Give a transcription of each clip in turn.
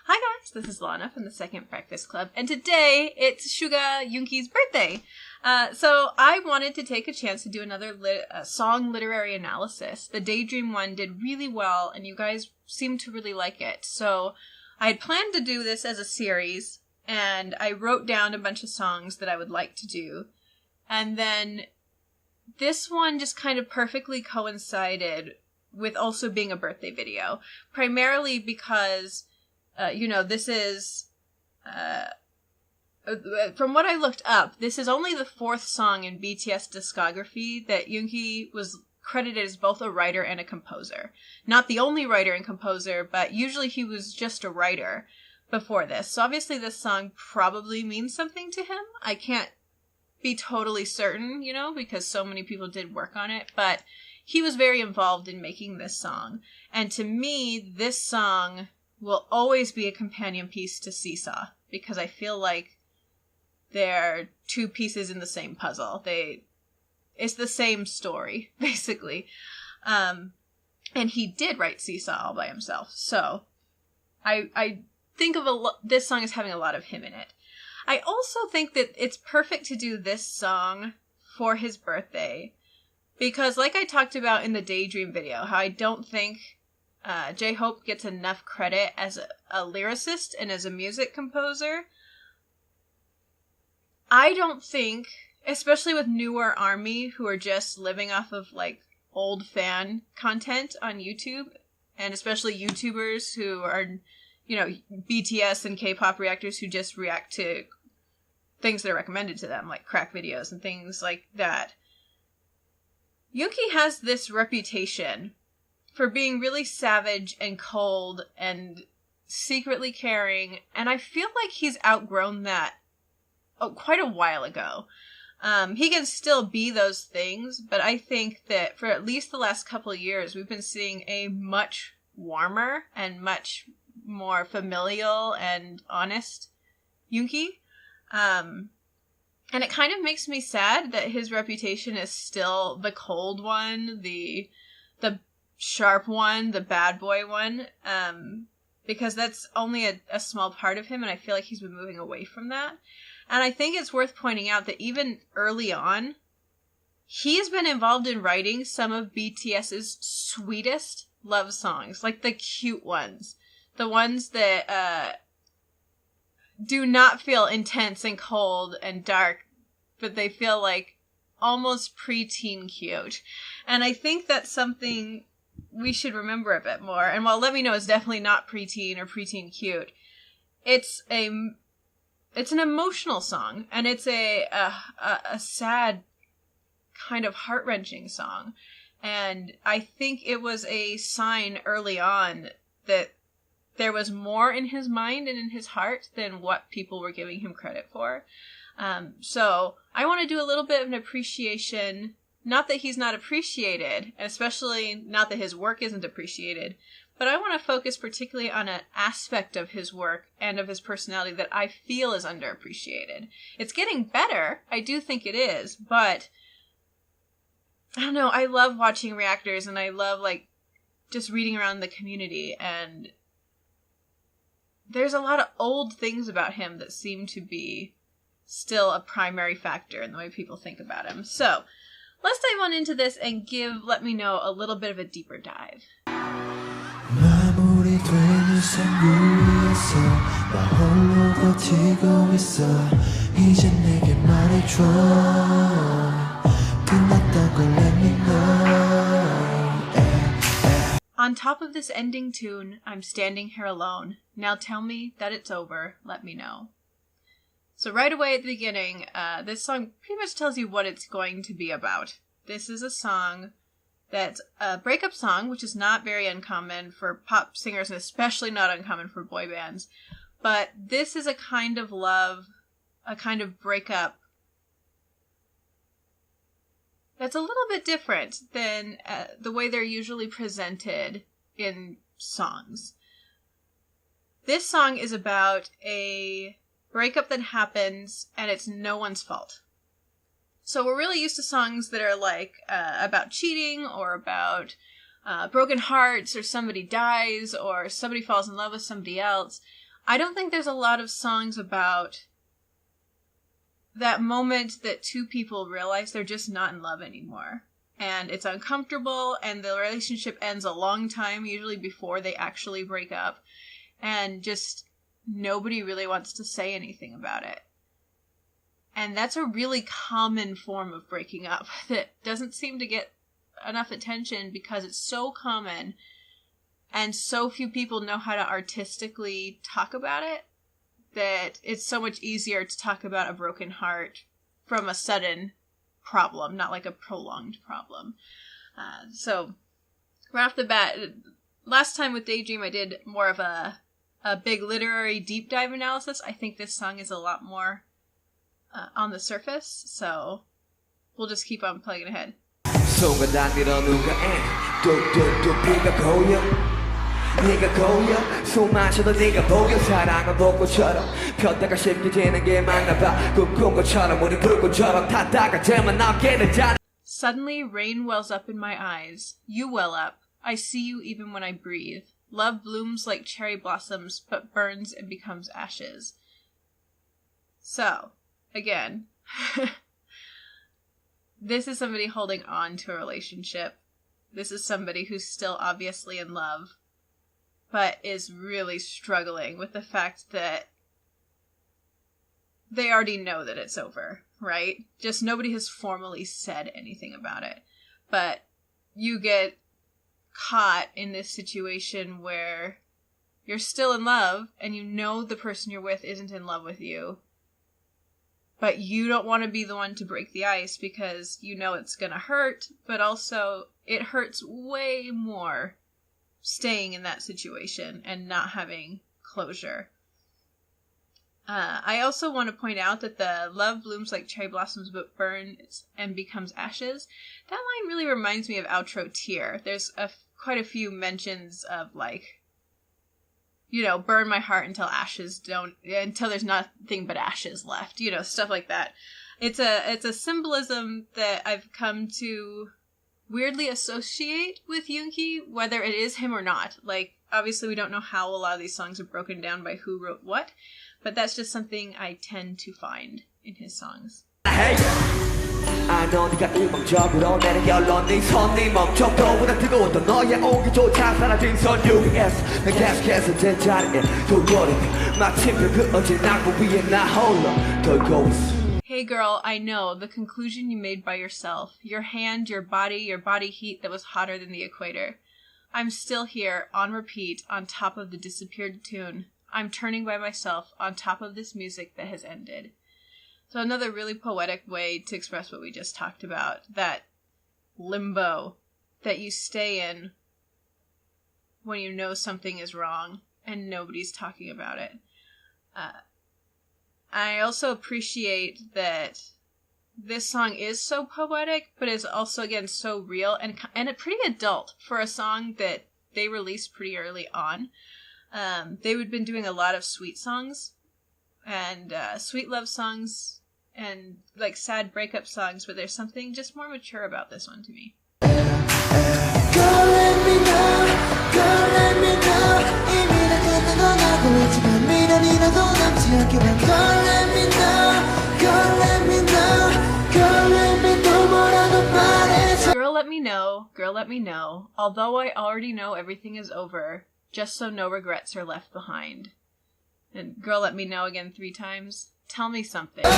Hi guys, this is Lana from the Second Breakfast Club, and today it's Suga Yoongi's birthday. So I wanted to take a chance to do another song literary analysis. The Daydream one did really well, and you guys seemed to really like it. So I had planned to do this as a series, and I wrote down a bunch of songs that I would like to do. And then this one just kind of perfectly coincided with also being a birthday video, primarily because this is, from what I looked up, this is only the fourth song in BTS discography that Yoongi was credited as both a writer and a composer. Not the only writer and composer, but usually he was just a writer before this. So obviously this song probably means something to him. I can't be totally certain, because so many people did work on it, but he was very involved in making this song. And to me, this song will always be a companion piece to Seesaw, because I feel like they're two pieces in the same puzzle. It's the same story, basically. And he did write Seesaw all by himself. So I think of this song as having a lot of him in it. I also think that it's perfect to do this song for his birthday, because like I talked about in the Daydream video, how I don't think J-Hope gets enough credit as a lyricist and as a music composer. I don't think, especially with newer ARMY who are just living off of old fan content on YouTube, and especially YouTubers who are, BTS and K-pop reactors who just react to things that are recommended to them, like crack videos and things like that. Yoongi has this reputation for being really savage and cold and secretly caring, and I feel like he's outgrown that quite a while ago. He can still be those things, but I think that for at least the last couple of years, we've been seeing a much warmer and much more familial and honest Yoongi. And it kind of makes me sad that his reputation is still the cold one, the sharp one, the bad boy one, because that's only a small part of him, and I feel like he's been moving away from that. And I think it's worth pointing out that even early on, he has been involved in writing some of BTS's sweetest love songs, like the cute ones, the ones that do not feel intense and cold and dark, but they feel like almost preteen cute. And I think that's something we should remember a bit more. And while Let Me Know is definitely not preteen or preteen cute, it's an emotional song, and it's a sad, kind of heart-wrenching song. And I think it was a sign early on that there was more in his mind and in his heart than what people were giving him credit for. So I want to do a little bit of an appreciation. Not that he's not appreciated, and especially not that his work isn't appreciated, but I want to focus particularly on an aspect of his work and of his personality that I feel is underappreciated. It's getting better, I do think it is, but I don't know, I love watching reactors, and I love just reading around the community, and there's a lot of old things about him that seem to be still a primary factor in the way people think about him. So let's dive on into this and give Let Me Know a little bit of a deeper dive. On top of this ending tune, I'm standing here alone. Now tell me that it's over. Let me know. So right away at the beginning, this song pretty much tells you what it's going to be about. This is a song that's a breakup song, which is not very uncommon for pop singers, and especially not uncommon for boy bands. But this is a kind of love, a kind of breakup that's a little bit different than the way they're usually presented in songs. This song is about a breakup that happens, and it's no one's fault. So we're really used to songs that are about cheating or about broken hearts, or somebody dies, or somebody falls in love with somebody else. I don't think there's a lot of songs about that moment that two people realize they're just not in love anymore. And it's uncomfortable, and the relationship ends a long time, usually before they actually break up. And just nobody really wants to say anything about it. And that's a really common form of breaking up that doesn't seem to get enough attention because it's so common and so few people know how to artistically talk about it, that it's so much easier to talk about a broken heart from a sudden problem, not like a prolonged problem. So right off the bat, last time with Daydream I did more of a big literary deep dive analysis. I think this song is a lot more on the surface, so we'll just keep on playing it ahead. 네가 고여 숨 마셔도 네가 보여 사랑은 벚꽃처럼 폈다가 쉽게 지는 게 맞나 봐 꿈꾼 것처럼 우리 불꽃처럼 탔다가 제만 남게 되잖아. Suddenly rain wells up in my eyes. You well up. I see you even when I breathe. Love blooms like cherry blossoms but burns and becomes ashes. So, again, this is somebody holding on to a relationship. This is somebody who's still obviously in love, but is really struggling with the fact that they already know that it's over, right? Just nobody has formally said anything about it. But you get caught in this situation where you're still in love and you know the person you're with isn't in love with you, but you don't want to be the one to break the ice because you know it's gonna hurt, but also it hurts way more staying in that situation and not having closure. I also want to point out that the love blooms like cherry blossoms but burns and becomes ashes. That line really reminds me of Outro Tear. There's quite a few mentions of like, you know, burn my heart until there's nothing but ashes left, you know, stuff like that. It's a symbolism that I've come to weirdly associate with Yoongi, whether it is him or not. Like, obviously we don't know how a lot of these songs are broken down by who wrote what, but that's just something I tend to find in his songs. Hey. I know 네가 일방적으로 내는 결론 네 손이 멈춰도보다 뜨거웠던 너의 온기조차 사라진 선 UBS 난 계속해서 제자리에 돌고래 마침 그 어제 낙부 위에 나 홀로 돌고 있어. Hey girl, I know, the conclusion you made by yourself. Your hand, your body heat that was hotter than the equator. I'm still here, on repeat, on top of the disappeared tune. I'm turning by myself, on top of this music that has ended. So another really poetic way to express what we just talked about. That limbo that you stay in when you know something is wrong and nobody's talking about it. I also appreciate that this song is so poetic, but is also, again, so real and pretty adult for a song that they released pretty early on. They had been doing a lot of sweet songs and sweet love songs and like sad breakup songs, but there's something just more mature about this one to me. Girl, let me know. Girl, let me know. Girl, let me know. Although I already know everything is over, just so no regrets are left behind. And girl, let me know again 3 times. Tell me something. I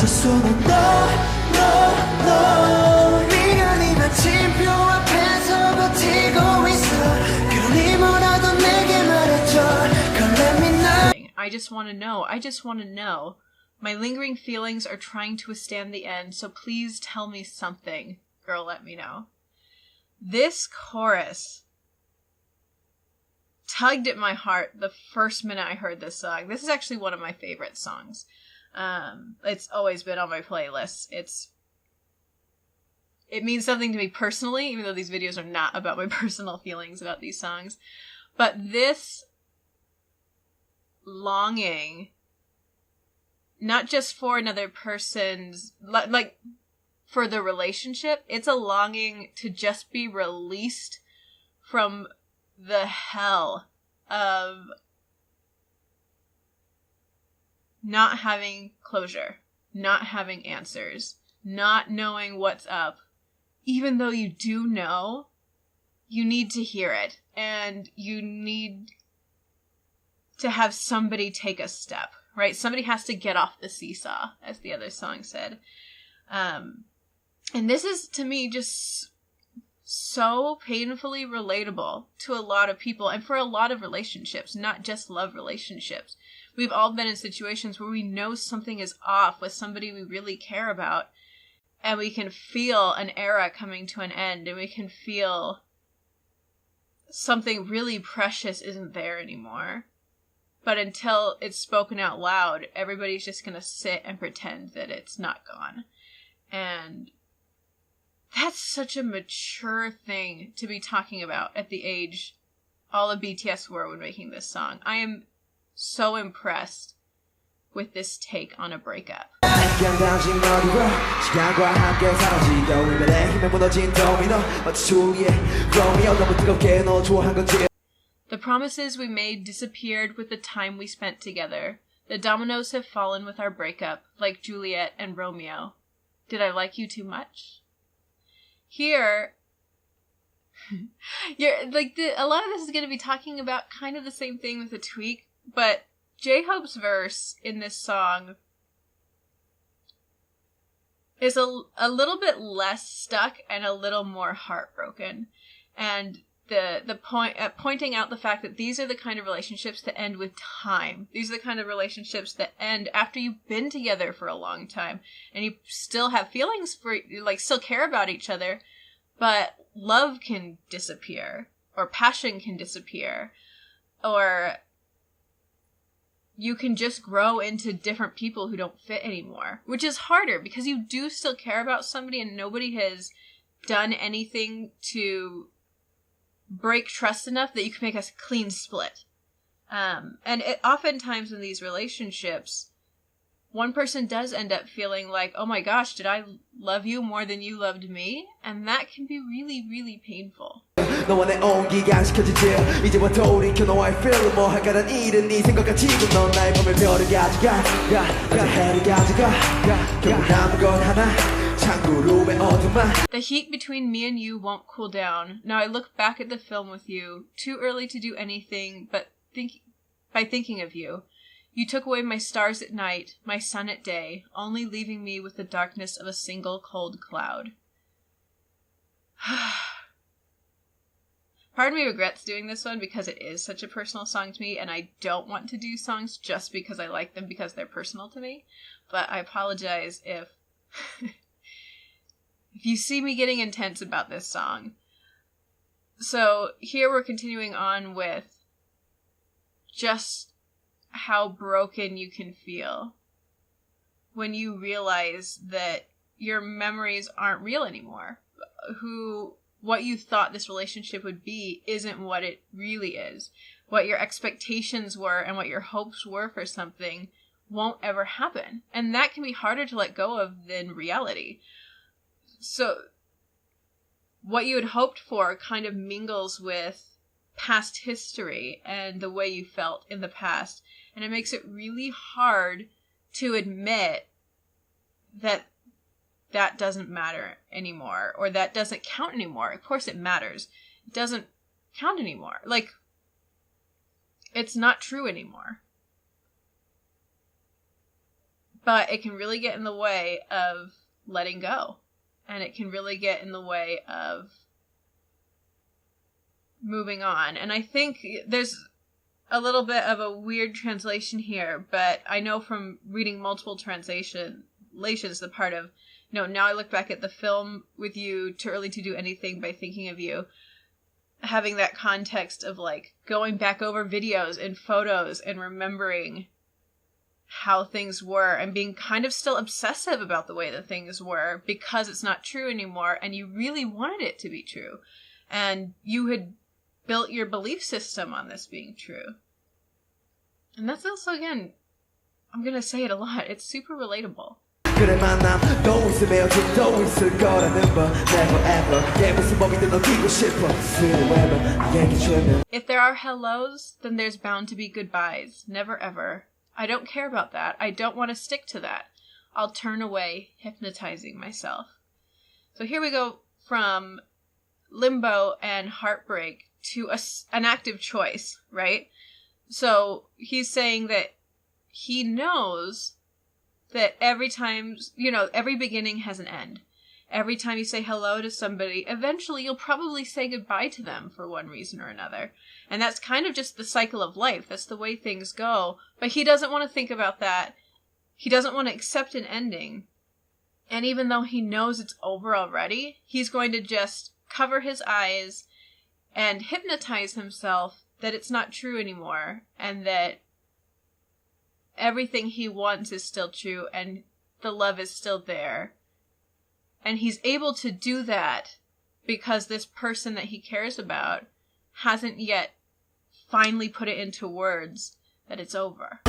just wanna know. 미련이 마침 뼈 앞에서 버티고 있어. 그러니 뭐라도 내게 말해줘. Girl, let me know. I just want to know. I just want to know. My lingering feelings are trying to withstand the end, so please tell me something. Girl, let me know. This chorus tugged at my heart the first minute I heard this song. This is actually one of my favorite songs. It's always been on my playlist. It means something to me personally, even though these videos are not about my personal feelings about these songs. But this longing, not just for another person's, like, for the relationship. It's a longing to just be released from the hell of not having closure, not having answers, not knowing what's up. Even though you do know, you need to hear it, and you need to have somebody take a step, right? Somebody has to get off the seesaw, as the other song said. And this is, to me, just so painfully relatable to a lot of people, and for a lot of relationships, not just love relationships. We've all been in situations where we know something is off with somebody we really care about, and we can feel an era coming to an end, and we can feel something really precious isn't there anymore. But until it's spoken out loud, everybody's just going to sit and pretend that it's not gone. And that's such a mature thing to be talking about at the age all of BTS were when making this song. I am so impressed with this take on a breakup. The promises we made disappeared with the time we spent together. The dominoes have fallen with our breakup, like Juliet and Romeo. Did I like you too much? Here, a lot of this is going to be talking about kind of the same thing with a tweak, but J-Hope's verse in this song is a little bit less stuck and a little more heartbroken. And the pointing out the fact that these are the kind of relationships that end with time. These are the kind of relationships that end after you've been together for a long time and you still have feelings for, like, still care about each other, but love can disappear, or passion can disappear, or you can just grow into different people who don't fit anymore, which is harder because you do still care about somebody and nobody has done anything to break trust enough that you can make a clean split. Oftentimes in these relationships, one person does end up feeling like, oh my gosh, did I love you more than you loved me? And that can be really, really painful. The heat between me and you won't cool down. Now I look back at the film with you, too early to do anything but by thinking of you. You took away my stars at night, my sun at day, only leaving me with the darkness of a single cold cloud. Part of me regrets doing this one because it is such a personal song to me, and I don't want to do songs just because I like them because they're personal to me. But I apologize if if you see me getting intense about this song. So here we're continuing on with just how broken you can feel when you realize that your memories aren't real anymore. What you thought this relationship would be isn't what it really is. What your expectations were and what your hopes were for something won't ever happen. And that can be harder to let go of than reality. So what you had hoped for kind of mingles with past history and the way you felt in the past. And it makes it really hard to admit that that doesn't matter anymore, or that doesn't count anymore. Of course it matters. It doesn't count anymore. Like, it's not true anymore. But it can really get in the way of letting go. And it can really get in the way of moving on. And I think there's a little bit of a weird translation here, but I know from reading multiple translations, the part of, now I look back at the film with you, too early to do anything by thinking of you, having that context of like going back over videos and photos and remembering how things were and being kind of still obsessive about the way that things were because it's not true anymore and you really wanted it to be true. And you had built your belief system on this being true. And that's also, again, I'm going to say it a lot, it's super relatable. 그래 만남도 있음 헤어짐도 있을 거라는 법 Never ever 얘 무슨 법이든 넘기고 싶어 Forever 얘기 주면 If there are hellos, then there's bound to be goodbyes. Never ever. I don't care about that. I don't want to stick to that. I'll turn away, hypnotizing myself. So here we go from limbo and heartbreak to an active choice, right? So he's saying that he knows that every time, every beginning has an end. Every time you say hello to somebody, eventually you'll probably say goodbye to them for one reason or another. And that's kind of just the cycle of life. That's the way things go. But he doesn't want to think about that. He doesn't want to accept an ending. And even though he knows it's over already, he's going to just cover his eyes and hypnotize himself that it's not true anymore, and that everything he wants is still true, and the love is still there. And he's able to do that because this person that he cares about hasn't yet finally put it into words that it's over.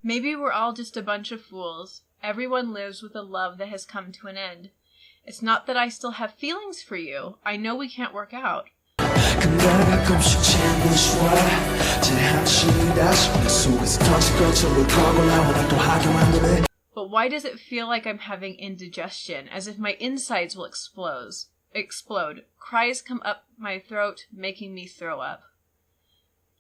Maybe we're all just a bunch of fools. Everyone lives with a love that has come to an end. It's not that I still have feelings for you. I know we can't work out. But why does it feel like I'm having indigestion, as if my insides will explode? Cries come up my throat, making me throw up.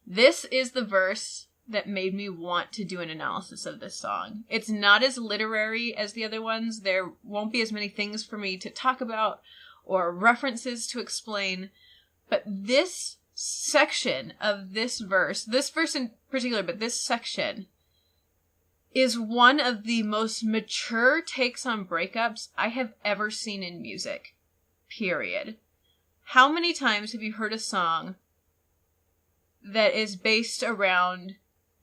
This is the verse that made me want to do an analysis of this song. It's not as literary as the other ones. There won't be as many things for me to talk about or references to explain. But this section of this verse in particular, but this section, is one of the most mature takes on breakups I have ever seen in music. Period. How many times have you heard a song that is based around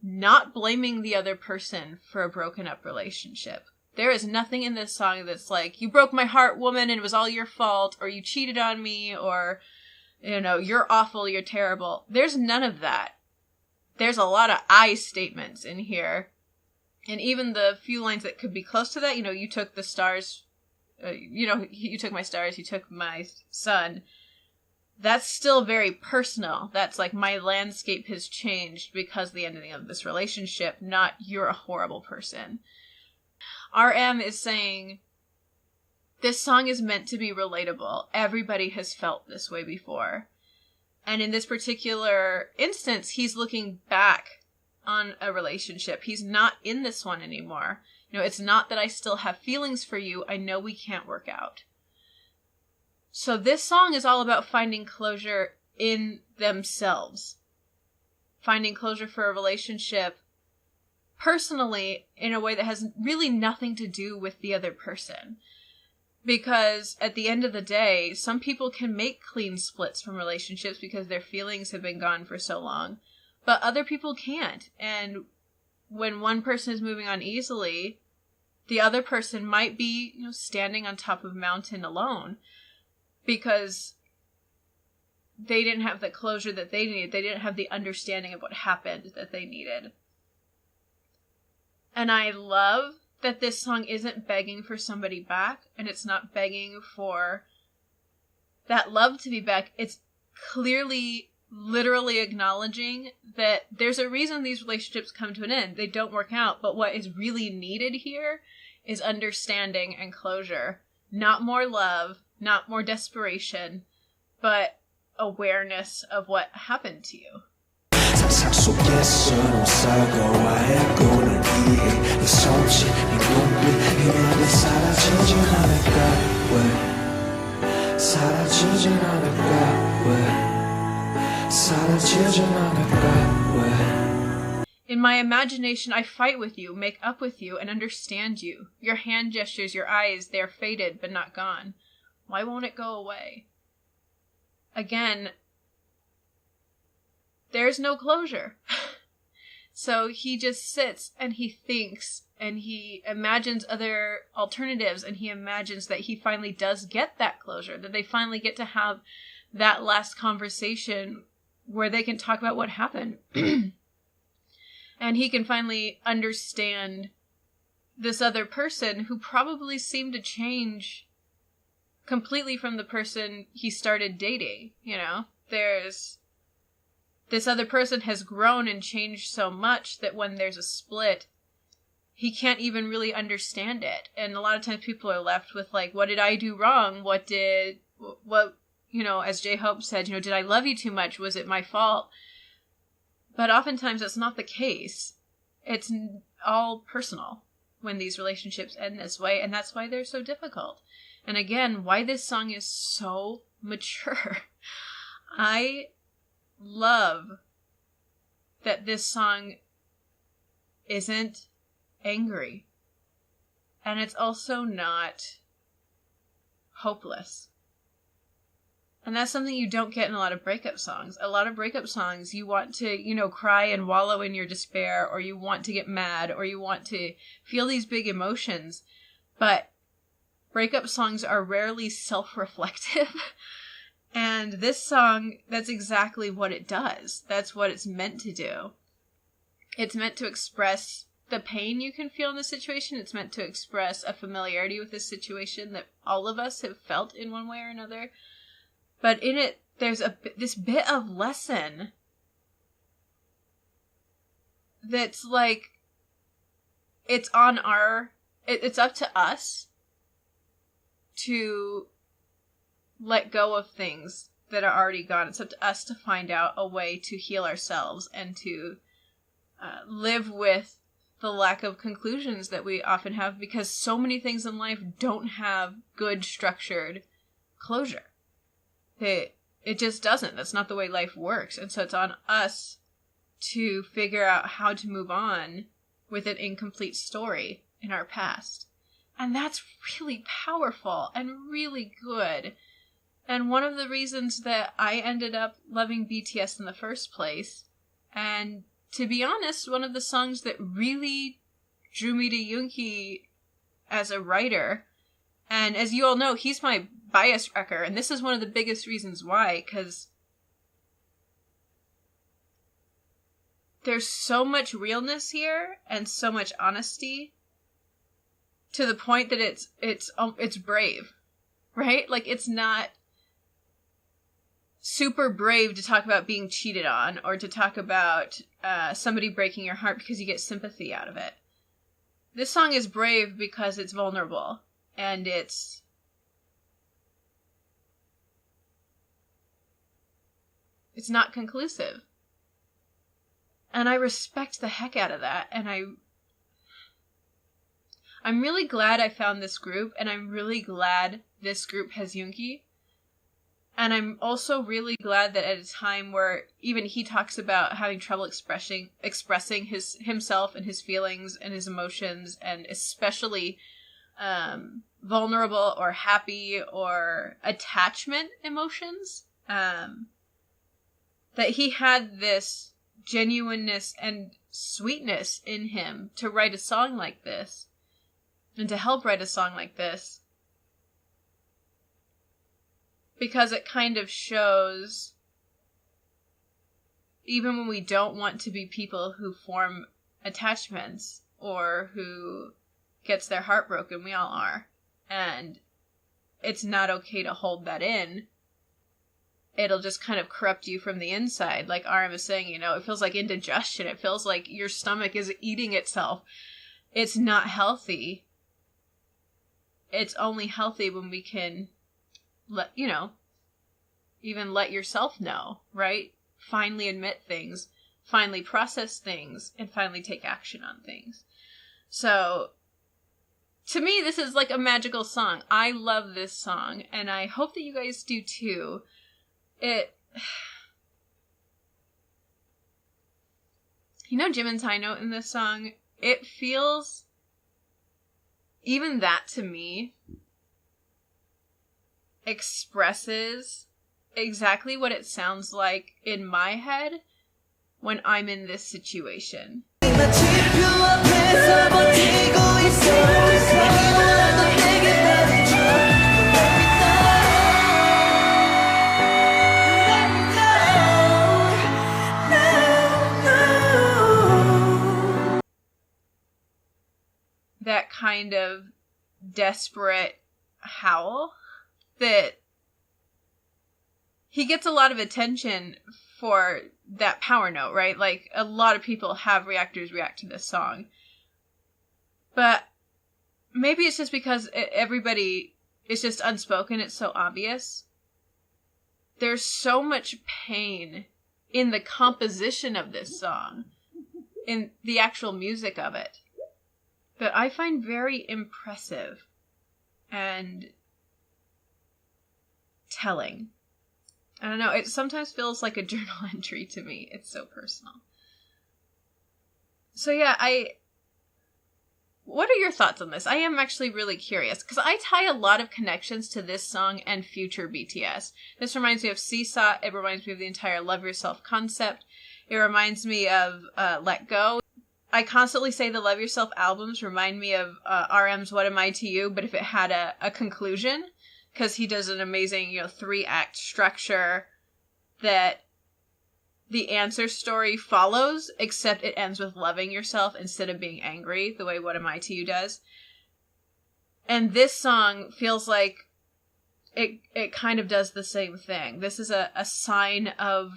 not blaming the other person for a broken up relationship? There is nothing in this song that's like, you broke my heart, woman, and it was all your fault, or you cheated on me, or, you're awful, you're terrible. There's none of that. There's a lot of I statements in here. And even the few lines that could be close to that, you took the stars, you took my stars, you took my sun. That's still very personal. That's like, my landscape has changed because of the ending of this relationship, not you're a horrible person. RM is saying, this song is meant to be relatable. Everybody has felt this way before. And in this particular instance, he's looking back on a relationship. He's not in this one anymore. It's not that I still have feelings for you. I know we can't work out. So this song is all about finding closure in themselves. Finding closure for a relationship personally in a way that has really nothing to do with the other person. Because at the end of the day, some people can make clean splits from relationships because their feelings have been gone for so long. But other people can't. And when one person is moving on easily, the other person might be, standing on top of a mountain alone. Because they didn't have the closure that they needed. They didn't have the understanding of what happened that they needed. And I love that this song isn't begging for somebody back, and it's not begging for that love to be back. It's clearly, literally acknowledging that there's a reason these relationships come to an end. They don't work out, but what is really needed here is understanding and closure. Not more love, not more desperation, but awareness of what happened to you. In my imagination, I fight with you, make up with you, and understand you. Your hand gestures, your eyes, they're faded but not gone. Why won't it go away? Again, there's no closure. So he just sits and he thinks and he imagines other alternatives, and he imagines that he finally does get that closure, that they finally get to have that last conversation where they can talk about what happened. And he can finally understand this other person who probably seemed to change completely from the person he started dating, you know? This other person has grown and changed so much that when there's a split, he can't even really understand it. And a lot of times people are left with, like, what did I do wrong? What, you know, as J-Hope said, you know, did I love you too much? Was it my fault? But oftentimes that's not the case. It's all personal when these relationships end this way, and that's why they're so difficult. And again, why this song is so mature. I love that this song isn't angry. And it's also not hopeless. And that's something you don't get in a lot of breakup songs. A lot of breakup songs, you want to, you know, cry and wallow in your despair, or you want to get mad, or you want to feel these big emotions. But breakup songs are rarely self-reflective. And this song, that's exactly what it does. That's what it's meant to do. It's meant to express the pain you can feel in this situation. It's meant to express a familiarity with this situation that all of us have felt in one way or another. But in it, there's this bit of lesson that's like, it's up to us to let go of things that are already gone. It's up to us to find out a way to heal ourselves and to live with the lack of conclusions that we often have, because so many things in life don't have good structured closure. It just doesn't. That's not the way life works. And so it's on us to figure out how to move on with an incomplete story in our past. And that's really powerful and really good. And one of the reasons that I ended up loving BTS in the first place, and to be honest, one of the songs that really drew me to Yoongi as a writer, and as you all know, he's my bias wrecker, and this is one of the biggest reasons why, because there's so much realness here and so much honesty to the point that it's brave, right? Like, it's not super brave to talk about being cheated on or to talk about somebody breaking your heart because you get sympathy out of it. This song is brave because it's vulnerable and it's not conclusive. And I respect the heck out of that, and I'm really glad I found this group, and I'm really glad this group has Yoongi. And I'm also really glad that at a time where even he talks about having trouble expressing himself and his feelings and his emotions, and especially vulnerable or happy or attachment emotions, that he had this genuineness and sweetness in him to write a song like this and to help write a song like this, because it kind of shows, even when we don't want to be people who form attachments or who gets their heart broken, we all are, and it's not okay to hold that in. It'll just kind of corrupt you from the inside. Like RM is saying, you know, it feels like indigestion. It feels like your stomach is eating itself. It's not healthy. It's only healthy when we can even let yourself know, right? Finally admit things, finally process things, and finally take action on things. So, to me, this is like a magical song. I love this song, and I hope that you guys do too. Jimin's high note in this song, it feels, even that to me, expresses exactly what it sounds like in my head when I'm in this situation. kind of desperate howl that he gets a lot of attention for that power note, right? Like, a lot of people have reactors react to this song. But maybe it's just because everybody, it's just unspoken, it's so obvious. There's so much pain in the composition of this song, in the actual music of it, that I find very impressive and telling. I don't know, it sometimes feels like a journal entry to me. It's so personal. So yeah, what are your thoughts on this? I am actually really curious, because I tie a lot of connections to this song and future BTS. This reminds me of Seesaw. It reminds me of the entire Love Yourself concept. It reminds me of Let Go. I constantly say the Love Yourself albums remind me of RM's What Am I to You, but if it had a conclusion, because he does an amazing, 3-act structure that the answer story follows, except it ends with loving yourself instead of being angry, the way What Am I to You does. And this song feels like it kind of does the same thing. This is a sign of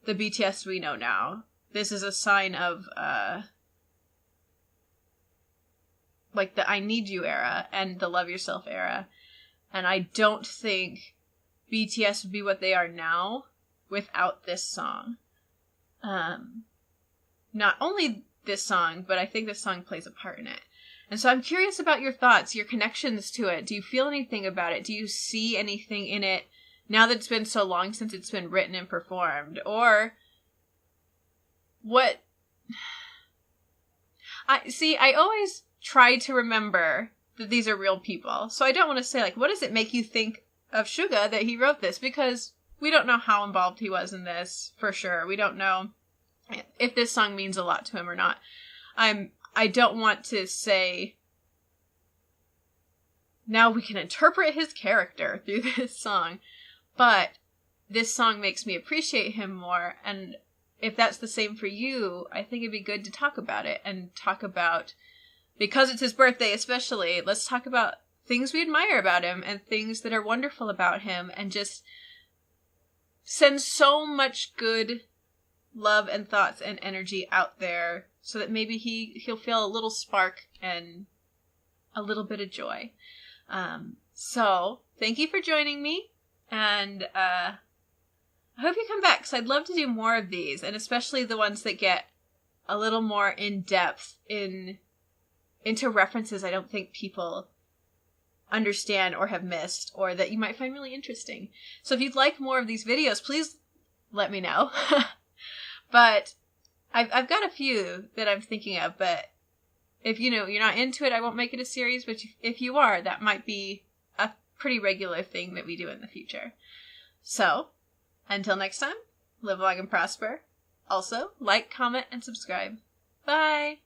the BTS we know now. This is a sign of, like, the I Need You era and the Love Yourself era. And I don't think BTS would be what they are now without this song. Not only this song, but I think this song plays a part in it. And so I'm curious about your thoughts, your connections to it. Do you feel anything about it? Do you see anything in it now that it's been so long since it's been written and performed? Or what? I always try to remember that these are real people. So I don't want to say, like, what does it make you think of Suga that he wrote this? Because we don't know how involved he was in this, for sure. We don't know if this song means a lot to him or not. I don't want to say, now we can interpret his character through this song. But this song makes me appreciate him more. And if that's the same for you, I think it'd be good to talk about it. And talk about, because it's his birthday especially, let's talk about things we admire about him and things that are wonderful about him, and just send so much good love and thoughts and energy out there so that maybe he'll feel a little spark and a little bit of joy. So thank you for joining me, and I hope you come back, because I'd love to do more of these, and especially the ones that get a little more in depth into references I don't think people understand or have missed, or that you might find really interesting. So if you'd like more of these videos, please let me know. But I've got a few that I'm thinking of, but if you're not into it, I won't make it a series, but if you are, that might be a pretty regular thing that we do in the future. So until next time, live long and prosper. Also, like, comment, and subscribe. Bye!